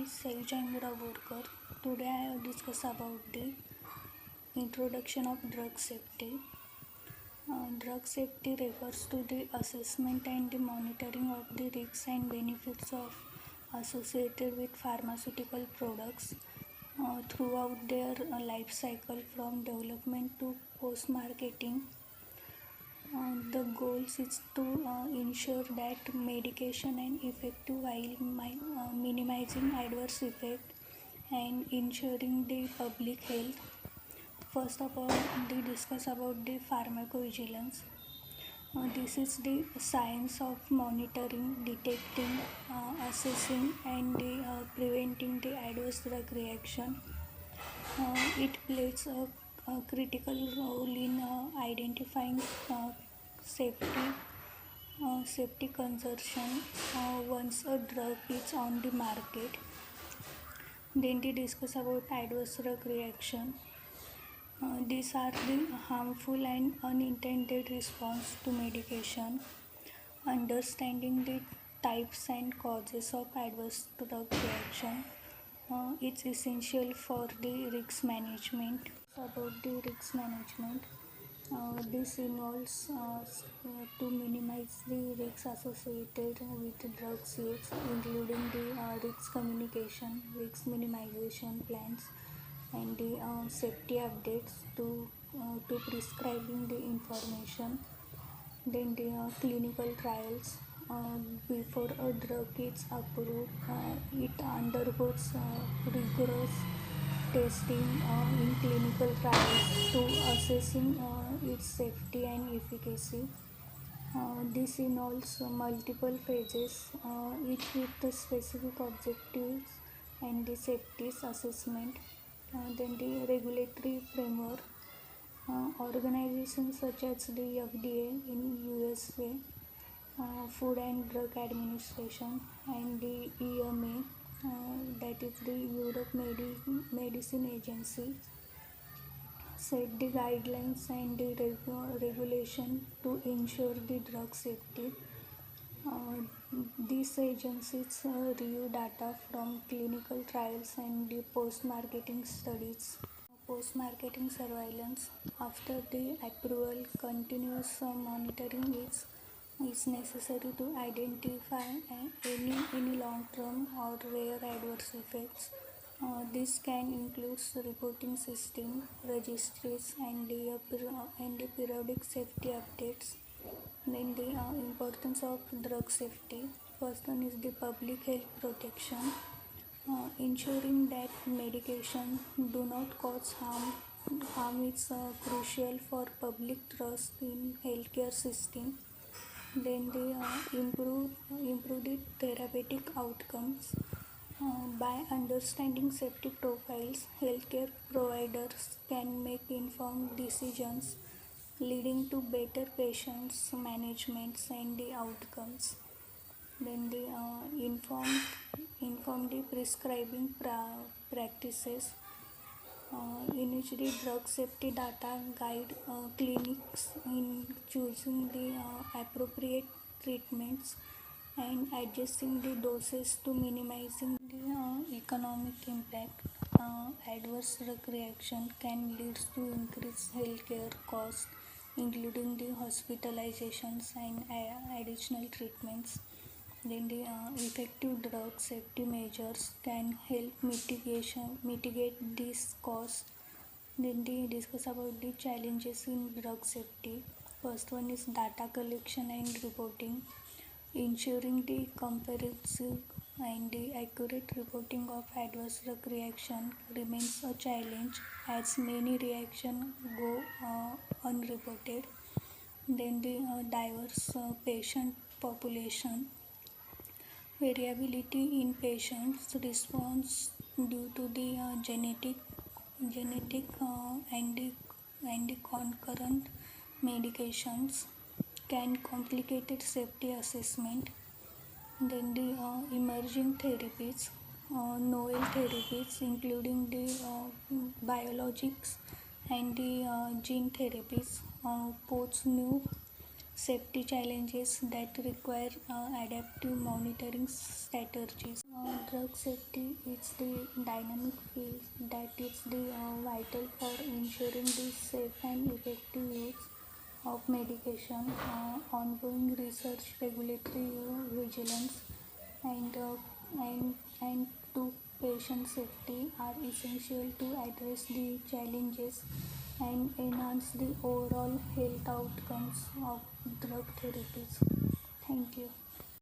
is Saijendra Borkar. Today I will discuss about the introduction of drug safety. Drug safety refers to the assessment and the monitoring of the risks and benefits of associated with pharmaceutical products throughout their life cycle from development to post-marketing. The goal is to ensure that medication and effective while minimizing adverse effect and ensuring the public health. First of all, we discuss about the pharmacovigilance. This is the science of monitoring, detecting, assessing, and preventing the adverse drug reaction. It plays a critical role in identifying safety safety concerns once a drug is on the market. Then we discuss about adverse drug reaction. These are the harmful and unintended response to medication. Understanding the types and causes of adverse drug reaction is essential for the risk management. About the risk management, this involves to minimize the risks associated with drugs use, including the risk communication, risk minimization plans, and the safety updates to prescribing the information. Then the clinical trials. Before a drug is approved, it undergoes rigorous testing in clinical trials to assessing its safety and efficacy. This involves multiple phases, each with the specific objectives and the safety assessment. Then the regulatory framework. Organizations such as the FDA in USA, Food and Drug Administration, and the EMA, that is the Europe Medicine Agency, set the guidelines and the regulation to ensure the drug safety. Uh, these agencies review data from clinical trials and the post-marketing studies. Post-marketing surveillance. After the approval, continuous monitoring is necessary to identify any long-term or rare adverse effects. This can include reporting system, registries, and the periodic safety updates. Then the importance of drug safety. First one is the public health protection. Ensuring that medication do not cause harm is crucial for public trust in healthcare system. Then they improve the therapeutic outcomes. By understanding safety profiles, healthcare providers can make informed decisions leading to better patients management and the outcomes. Then the inform the prescribing practices, in which the drug safety data guide clinics in choosing the appropriate treatments and adjusting the doses to minimizing the economic impact. Adverse drug reaction can lead to increased healthcare costs, including the hospitalizations and additional treatments. Then the effective drug safety measures can help mitigate these costs. Then they discuss about the challenges in drug safety. First one is data collection and reporting. Ensuring the comprehensive and the accurate reporting of adverse drug reaction remains a challenge as many reactions go unreported. Then the diverse patient population. Variability in patients' response due to the genetic and the concurrent medications can complicate safety assessment. Then the emerging therapies, novel therapies including the biologics and the gene therapies pose new safety challenges that require adaptive monitoring strategies. Drug safety is the dynamic field that is vital for ensuring the safe and effective use of medication. Ongoing research, regulatory vigilance, and to patient safety are essential to address the challenges and enhance the overall health outcomes of drug therapies. Thank you.